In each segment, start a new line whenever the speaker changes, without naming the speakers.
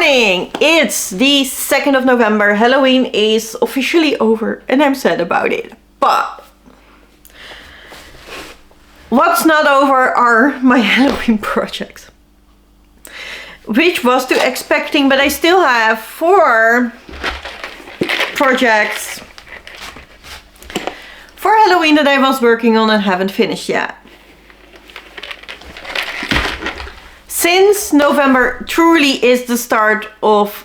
morning! It's the 2nd of November. Halloween is officially over and I'm sad about it. But what's not over are my Halloween projects. Which was to expecting, but I still have 4 projects for Halloween that I was working on and haven't finished yet. Since November truly is the start of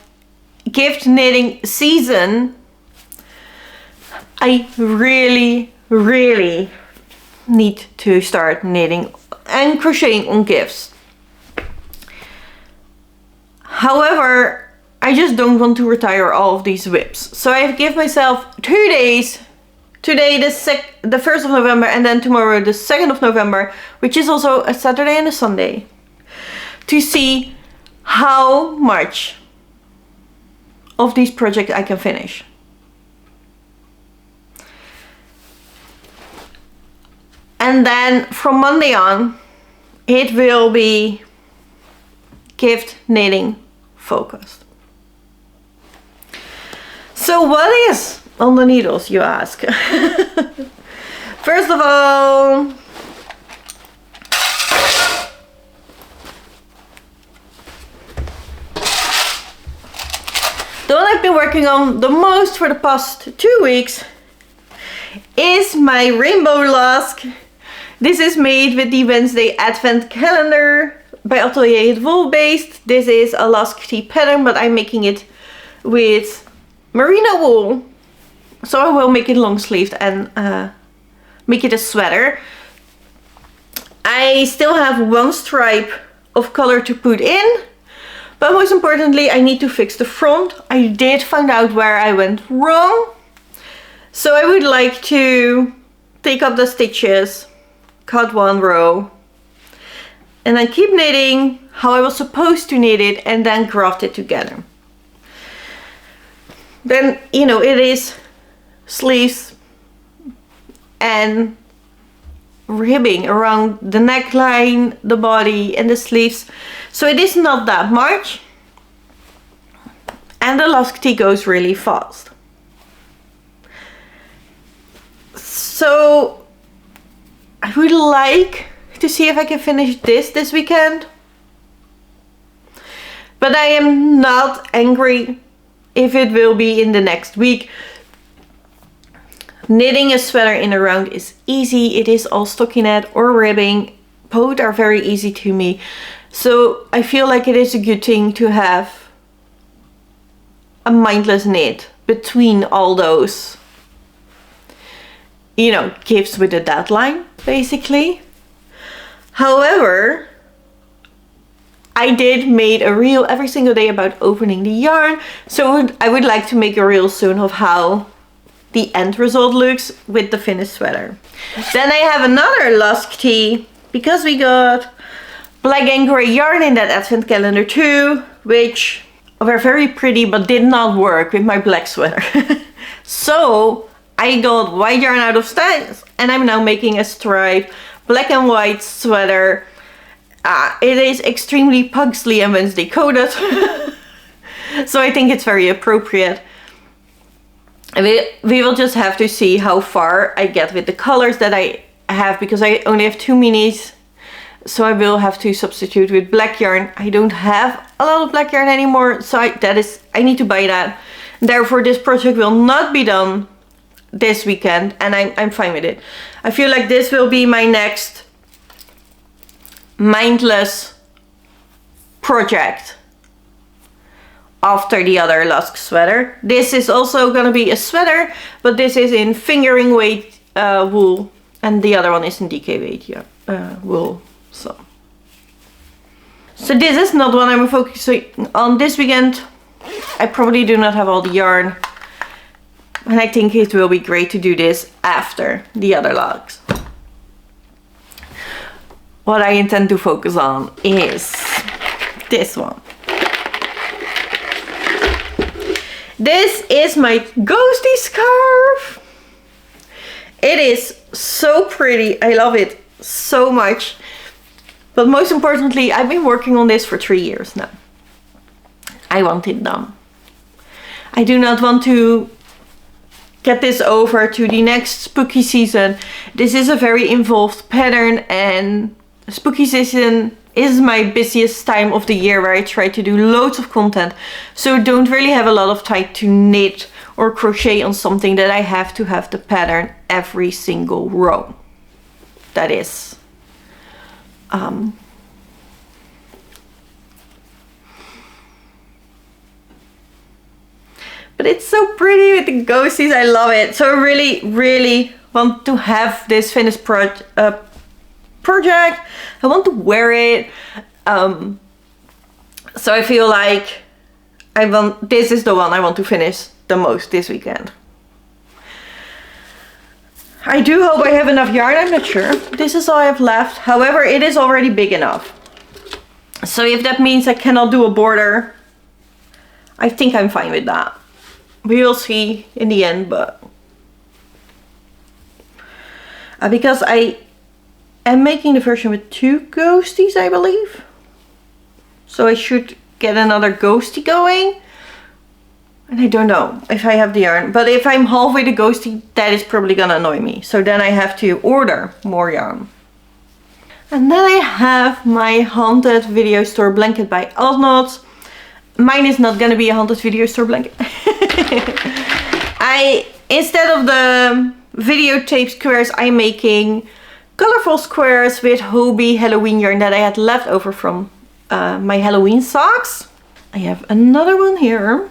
gift knitting season, I really need to start knitting and crocheting on gifts. However, I just don't want to retire all of these whips. So I give myself 2 days. Today the 1st of November and then tomorrow the 2nd of November, which is also a Saturday and a Sunday, to see how much of these projects I can finish. And then from Monday on, it will be gift knitting focused. So what is on the needles, you ask? First of all, the one I've been working on the most for the past 2 weeks is my rainbow Lusk. This is made with the Wednesday Advent Calendar by Atelier Wool based. This is a Lusk tee pattern, but I'm making it with merino wool. So I will make it long sleeved and make it a sweater. I still have 1 stripe of color to put in. But most importantly, I need to fix the front. I did find out where I went wrong. So I would like to take up the stitches, cut 1 row, and then keep knitting how I was supposed to knit it and then graft it together. Then, you know, it is sleeves and ribbing around the neckline, the body and the sleeves. So it is not that much. And the Lusk tee goes really fast. So I would like to see if I can finish this weekend. But I am not angry if it will be in the next week. Knitting a sweater in a round is easy. It is all stockinette or ribbing. Both are very easy to me. So I feel like it is a good thing to have a mindless knit between all those, you know, gifts with a deadline, basically. However, I did make a reel every single day about opening the yarn. So I would like to make a reel soon of how the end result looks with the finished sweater. Then I have another Lusk tee because we got black and gray yarn in that advent calendar too, which were very pretty but did not work with my black sweater. So I got white yarn out of stocks and I'm now making a striped black and white sweater. It is extremely Pugsley and Wednesday coded. So I think it's very appropriate. We will just have to see how far I get with the colors that I have, because I only have 2 minis. So I will have to substitute with black yarn. I don't have a lot of black yarn anymore, so I need to buy that. Therefore this project will not be done this weekend and I'm fine with it. I feel like this will be my next mindless project after the other Lusk sweater. This is also gonna be a sweater, but this is in fingering weight wool and the other one is in DK weight wool. So this is not what I'm focusing on this weekend. I probably do not have all the yarn and I think it will be great to do this after the other logs. What I intend to focus on is this one. This is my Ghosty Scarf. It is so pretty. I love it so much. But most importantly, I've been working on this for 3 years now. I want it done. I do not want to get this over to the next spooky season. This is a very involved pattern, and spooky season is my busiest time of the year where I try to do loads of content. So don't really have a lot of time to knit or crochet on something that I have to have the pattern every single row. That is. But it's so pretty with the ghosties. I love it. So I really, really want to have this finished project. I want to wear it. So I feel like this is the one I want to finish the most this weekend. I do hope I have enough yarn. I'm not sure. This is all I have left. However, it is already big enough. So if that means I cannot do a border, I think I'm fine with that. We will see in the end, but because I am making the version with 2 ghosties, I believe. So I should get another ghostie going. And I don't know if I have the yarn. But if I'm halfway the ghostie, that is probably gonna annoy me. So then I have to order more yarn. And then I have my haunted video store blanket by Oddknots. Mine is not gonna be a haunted video store blanket. Instead of the videotape squares, I'm making colorful squares with Hobie Halloween yarn that I had left over from my Halloween socks. I have another one here.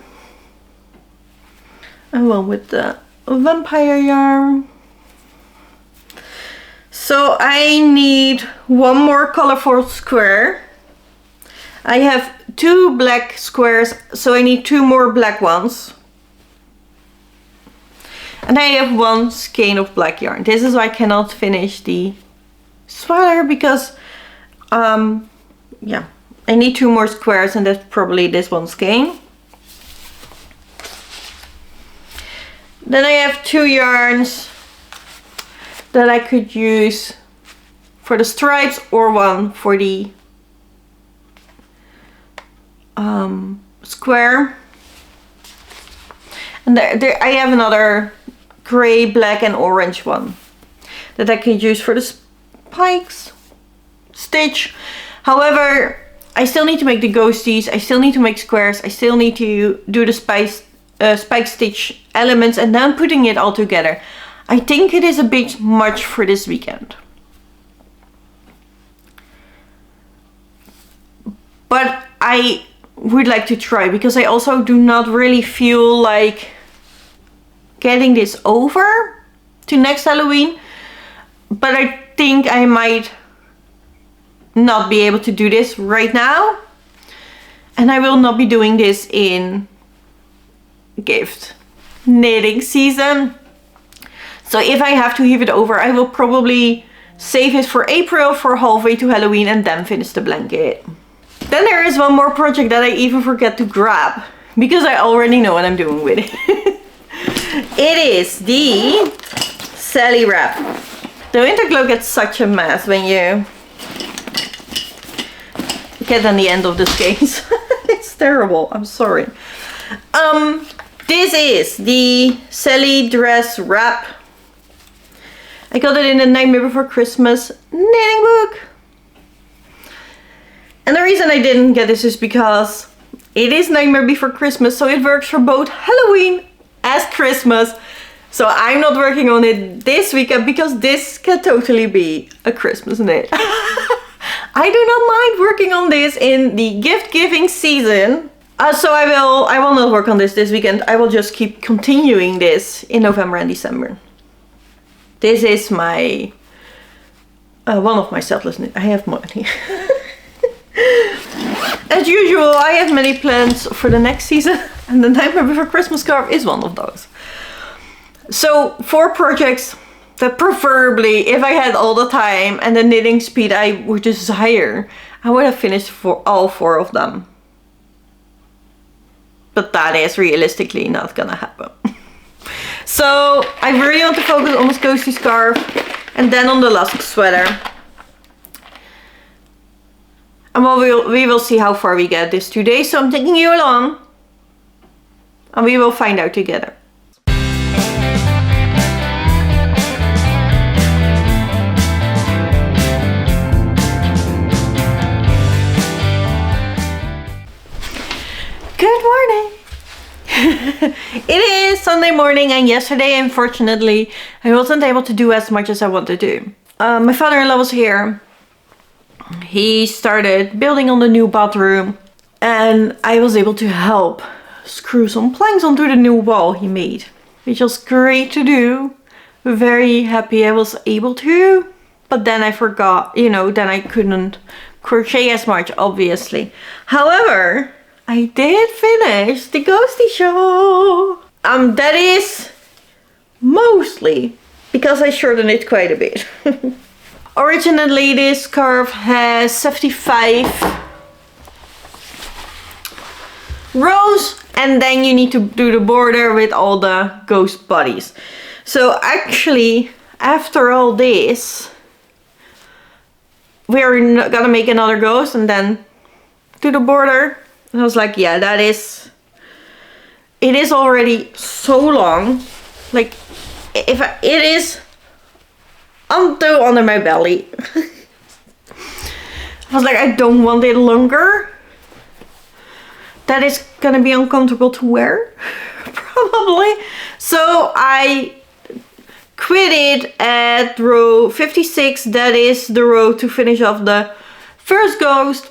And one with the vampire yarn. So I need one more colorful square. I have 2 black squares, so I need 2 more black ones. And I have 1 skein of black yarn. This is why I cannot finish the sweater because, yeah, I need 2 more squares, and that's probably this 1 skein. Then I have 2 yarns that I could use for the stripes, or 1 for the square. And there I have another gray, black and orange one that I can use for the spikes stitch. However, I still need to make the ghosties, I still need to make squares, I still need to do the spike stitch elements and then putting it all together. I think it is a bit much for this weekend. But I would like to try, because I also do not really feel like getting this over to next Halloween. But I think I might not be able to do this right now. And I will not be doing this in gift knitting season. So if I have to heave it over, I will probably save it for April, for halfway to Halloween, and then finish the blanket. Then there is one more project that I even forget to grab, because I already know what I'm doing with it. It is the Sally wrap. The winter glow gets such a mess when you get on the end of the skeins. It's terrible, I'm sorry. This is the Sally dress wrap. I got it in the Nightmare Before Christmas knitting book. And the reason I didn't get this is because it is Nightmare Before Christmas, so it works for both Halloween as Christmas. So I'm not working on it this weekend, because this can totally be a Christmas knit. I do not mind working on this in the gift giving season. So I will not work on this weekend. I will just keep continuing this in November and December. This is my one of my selfless knit. I have money. As usual, I have many plans for the next season, and the Nightmare Before Christmas scarf is one of those. So 4 projects that preferably, if I had all the time and the knitting speed I would desire, I would have finished for all 4 of them. But that is realistically not gonna happen. So I really want to focus on this Ghosty Scarf and then on the Lusk sweater. And we will see how far we get this today. So I'm taking you along. And we will find out together. Good morning! It is Sunday morning, and yesterday, unfortunately, I wasn't able to do as much as I wanted to do. My father-in-law was here. He started building on the new bathroom, and I was able to help screw some planks onto the new wall he made, which was great to do. Very happy I was able to, but then I forgot, then I couldn't crochet as much, obviously. However, I did finish the Ghosty show. That is mostly because I shortened it quite a bit. Originally, this scarf has 75 rows, and then you need to do the border with all the ghost bodies. So actually, after all this, we're gonna make another ghost and then do the border. And I was like, yeah, it is already so long. Like, it is until under my belly. I was like, I don't want it longer. That is gonna be uncomfortable to wear, probably. So I quit it at row 56. That is the row to finish off the first ghost.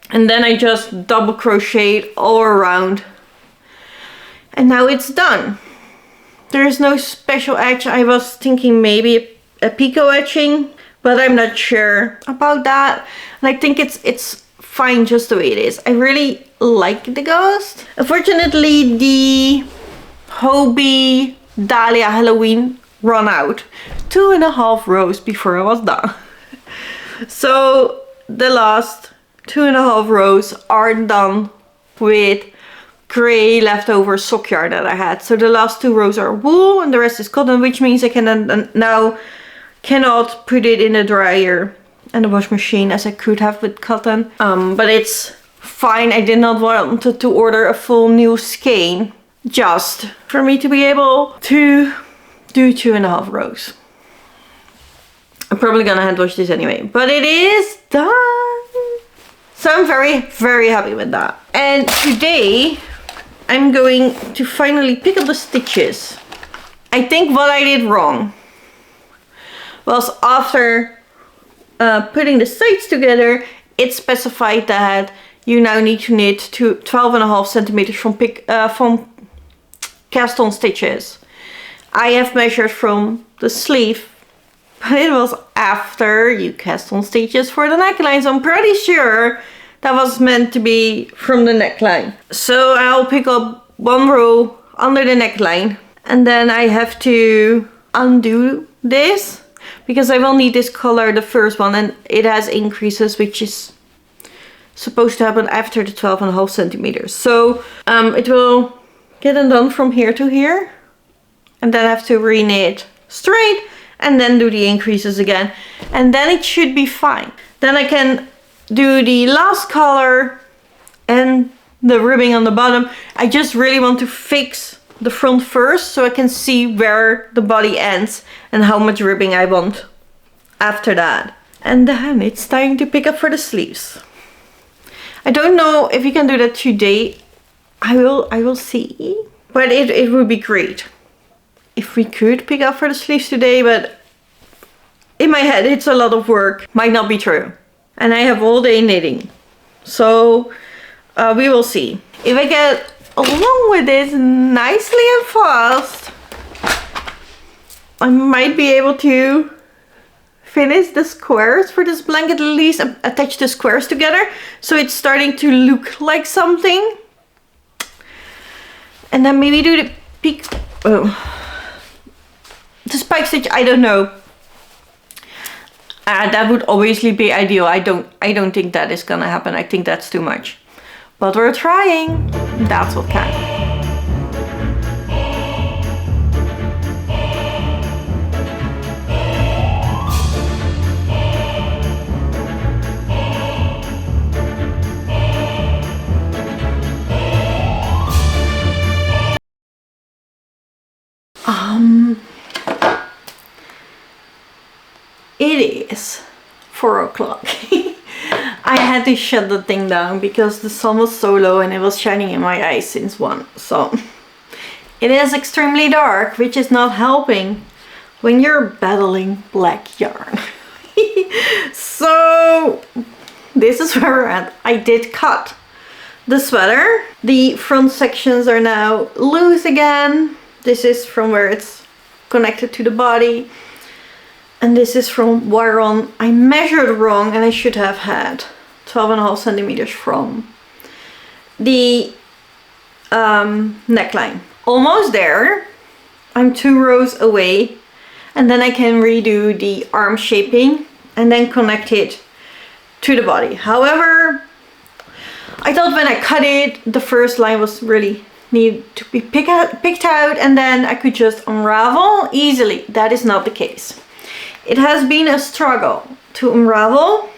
And then I just double crocheted all around. And now it's done. There is no special edge. I was thinking maybe a picot etching, but I'm not sure about that. And I think it's fine just the way it is. I really like the ghost. Unfortunately, the Hobie Dahlia Halloween ran out 2.5 rows before I was done. So the last 2.5 rows are done with gray leftover sock yarn that I had. So the last 2 rows are wool and the rest is cotton, which means I can now cannot put it in the dryer and the wash machine as I could have with cotton. But it's fine. I did not want to order a full new skein just for me to be able to do 2.5 rows. I'm probably gonna hand wash this anyway, but it is done. So I'm very, very happy with that. And today I'm going to finally pick up the stitches. I think what I did wrong was after putting the sides together, it specified that you now need to knit to 12.5 centimeters from cast on stitches. I have measured from the sleeve, but it was after you cast on stitches for the neckline, so I'm pretty sure that was meant to be from the neckline. So I'll pick up 1 row under the neckline, and then I have to undo this because I will need this color, the first one, and it has increases, which is supposed to happen after the 12.5 centimeters. So it will get undone from here to here, and then I have to re-knit straight and then do the increases again, and then it should be fine. Then I can do the last color and the ribbing on the bottom. I just really want to fix the front first so I can see where the body ends and how much ribbing I want after that. And then it's time to pick up for the sleeves. I don't know if you can do that today. I will see, but it would be great if we could pick up for the sleeves today, but in my head it's a lot of work. Might not be true. And I have all day knitting. So we will see. If I get along with this nicely and fast, I might be able to finish the squares for this blanket, at least attach the squares together so it's starting to look like something. And then maybe do the the spike stitch, I don't know. That would obviously be ideal. I don't think that is gonna happen. I think that's too much. But we're trying. That's what counts. is 4 o'clock. I had to shut the thing down because the sun was so low and it was shining in my eyes since 1. So it is extremely dark, which is not helping when you're battling black yarn. So this is where we're at. I did cut the sweater. The front sections are now loose again. This is from where it's connected to the body. And this is from wire on. I measured wrong and I should have had 12.5 centimeters from the neckline. Almost there. I'm 2 rows away. And then I can redo the arm shaping and then connect it to the body. However, I thought when I cut it, the first line was really need to be picked out and then I could just unravel easily. That is not the case. It has been a struggle to unravel,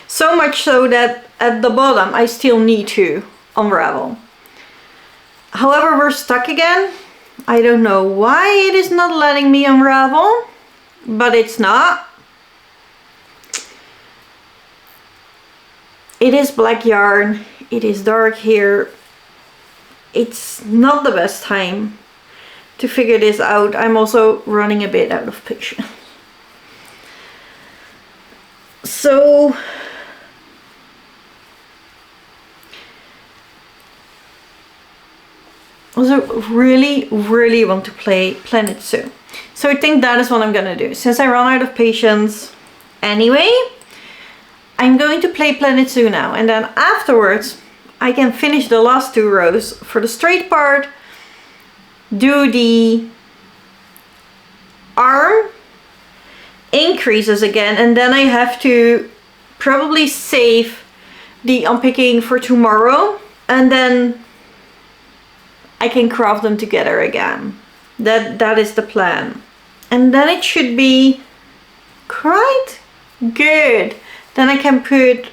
so much so that at the bottom I still need to unravel. However, we're stuck again. I don't know why it is not letting me unravel, but it's not. It is black yarn. It is dark here. It's not the best time to figure this out. I'm also running a bit out of patience. So also really want to play Planet Zoo. So I think that is what I'm gonna do. Since I run out of patience anyway, I'm going to play Planet Zoo now, and then afterwards I can finish the last 2 rows for the straight part, do the arm increases again, and then I have to probably save the unpicking for tomorrow, and then I can craft them together again. That is the plan. And then it should be quite good. Then I can put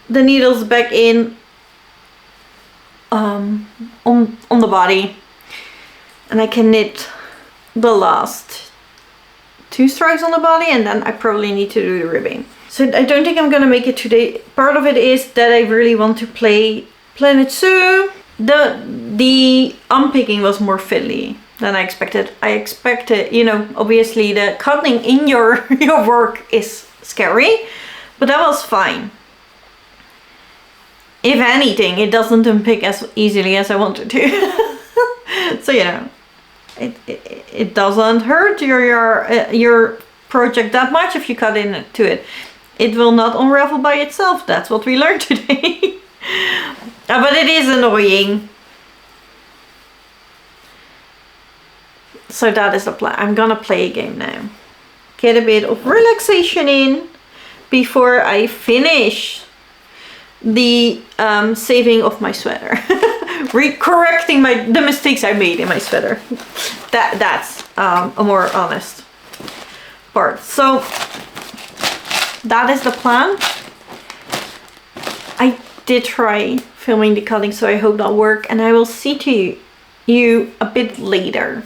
the needles back in on the body, and I can knit the last 2 stripes on the body, and then I probably need to do the ribbing. So I don't think I'm gonna make it today. Part of it is that I really want to play Planet Zoo. The unpicking was more fiddly than I expected. I expected, you know, obviously the cutting in your work is scary, but that was fine. If anything, it doesn't unpick as easily as I wanted to. So, you know, it doesn't hurt your project that much if you cut into it. It will not unravel by itself. That's what we learned today. But it is annoying. So that is the plan. I'm gonna play a game now. Get a bit of relaxation in before I finish the saving of my sweater. Correcting the mistakes I made in my sweater. That's a more honest part. So that is the plan. I did try filming the cutting, so I hope that'll work, and I will see you a bit later.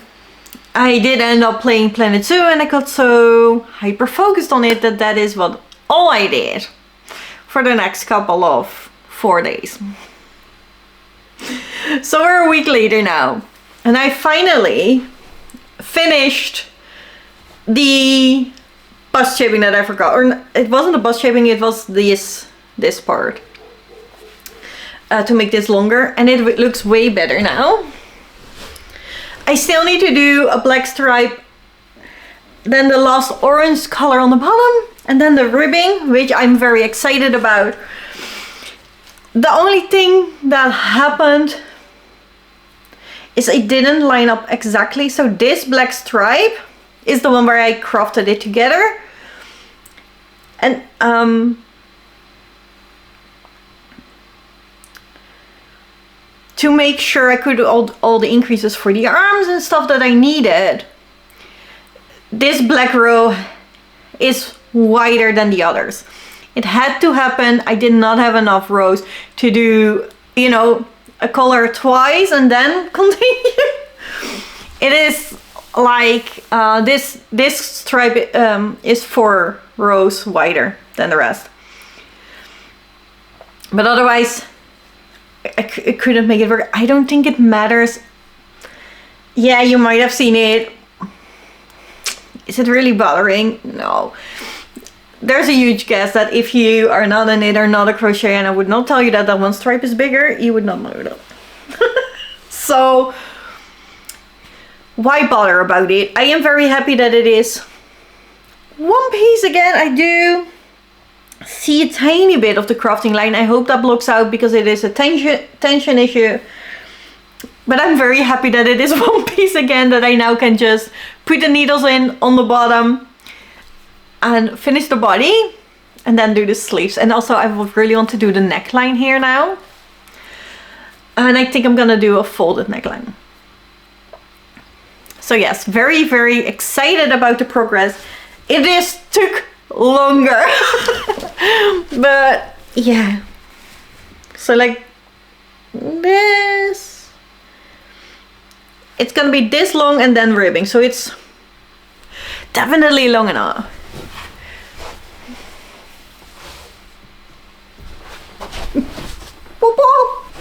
I did end up playing Planet Zoo, and I got so hyper focused on it that is what all I did for the next couple of 4 days. So we're a week later now, and I finally finished the bust shaping that I forgot. Or it wasn't a bust shaping, it was this part. To make this longer, and it looks way better now. I still need to do a black stripe, then the last orange color on the bottom, and then the ribbing, which I'm very excited about. The only thing that happened is it didn't line up exactly. So this black stripe is the one where I crafted it together, and to make sure I could do all the increases for the arms and stuff that I needed, this black row is wider than the others. It had to happen. I did not have enough rows to do, you know, a color twice and then continue. It is like this stripe is 4 rows wider than the rest. But otherwise, I couldn't make it work. I don't think it matters. Yeah, you might have seen it. Is it really bothering? No. There's a huge guess that if you are not a knitter, not a crocheter, and I would not tell you that that one stripe is bigger, you would not know that. So, why bother about it? I am very happy that it is one piece again. I do see a tiny bit of the crafting line. I hope that blocks out because it is a tension issue. But I'm very happy that it is one piece again, that I now can just put the needles in on the bottom and finish the body and then do the sleeves. And also I would really want to do the neckline here now. And I think I'm gonna do a folded neckline. So yes, very, very excited about the progress. It just took longer. But yeah. So like this. It's gonna be this long and then ribbing. So it's definitely long enough.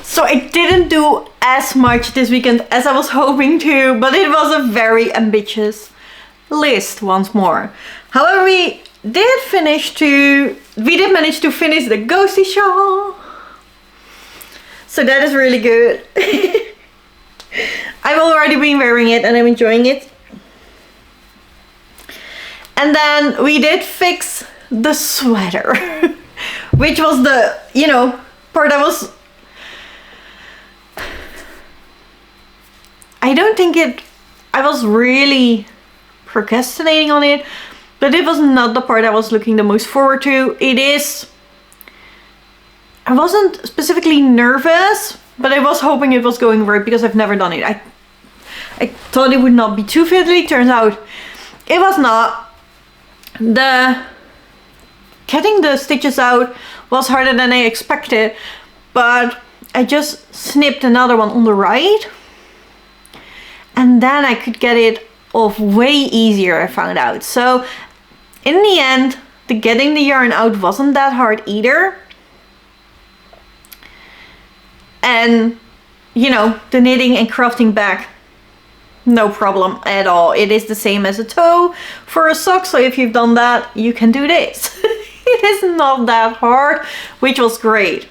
So I didn't do as much this weekend as I was hoping to, but it was a very ambitious list once more. However, we did manage to finish the Ghosty shawl. So that is really good. I've already been wearing it and I'm enjoying it. And then we did fix the sweater, which was the, you know, part that was, I was really procrastinating on it, but it was not the part I was looking the most forward to. I wasn't specifically nervous, but I was hoping it was going right because I've never done it. I thought it would not be too fiddly. Turns out it was not. Getting the stitches out was harder than I expected, but I just snipped another one on the right and then I could get it off way easier, I found out. So in the end, getting the yarn out wasn't that hard either. And, you know, the knitting and crafting back, no problem at all. It is the same as a toe for a sock. So if you've done that, you can do this. It is not that hard, which was great.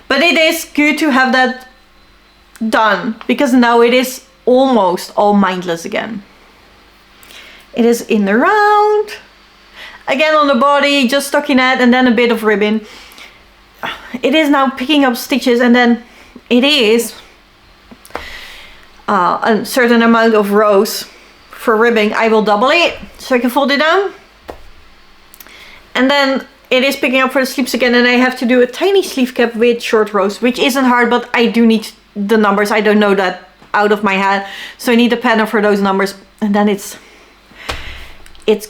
But it is good to have that done because now it is almost all mindless again. It is in the round, again on the body, just stockinette and then a bit of ribbon. It is now picking up stitches and then it is a certain amount of rows for ribbing. I will double it so I can fold it down. And then it is picking up for the sleeves again and I have to do a tiny sleeve cap with short rows, which isn't hard, but I do need the numbers. I don't know that out of my head. So I need a pattern for those numbers and then it's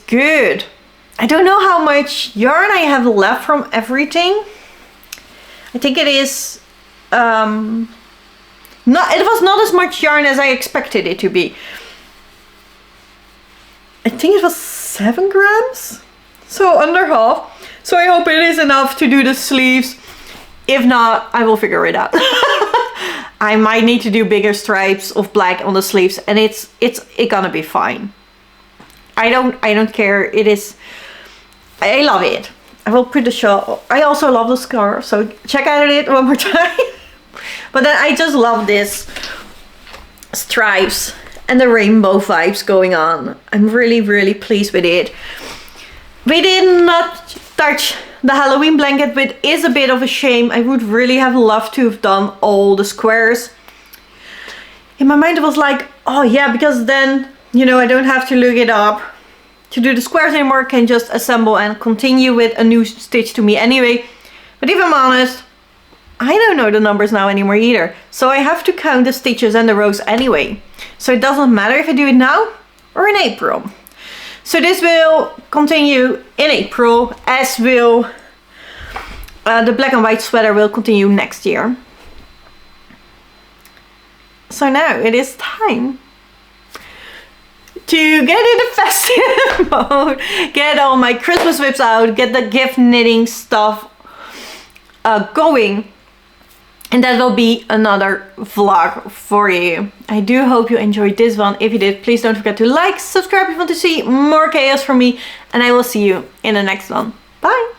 good. I don't know how much yarn I have left from everything. I think it is it was not as much yarn as I expected it to be. I think it was 7 grams, so under half. So I hope it is enough to do the sleeves. If not, I will figure it out. I might need to do bigger stripes of black on the sleeves and it's gonna be fine. I don't care. I love it. I will put the shawl. I also love the scarf, so check out it one more time. But then I just love this stripes and the rainbow vibes going on. I'm really, really pleased with it. We did not touch the Halloween blanket, which is a bit of a shame. I would really have loved to have done all the squares. In my mind it was like, oh yeah, because then, you know, I don't have to look it up to do the squares anymore. I can just assemble and continue with a new stitch to me anyway. But if I'm honest, I don't know the numbers now anymore either. So I have to count the stitches and the rows anyway. So it doesn't matter if I do it now or in April. So this will continue in April, as will the black and white sweater will continue next year. So now it is time to get in the festive mode, get all my Christmas whips out, get the gift knitting stuff going. And that will be another vlog for you. I do hope you enjoyed this one. If you did, please don't forget to like, subscribe if you want to see more chaos from me. And I will see you in the next one. Bye!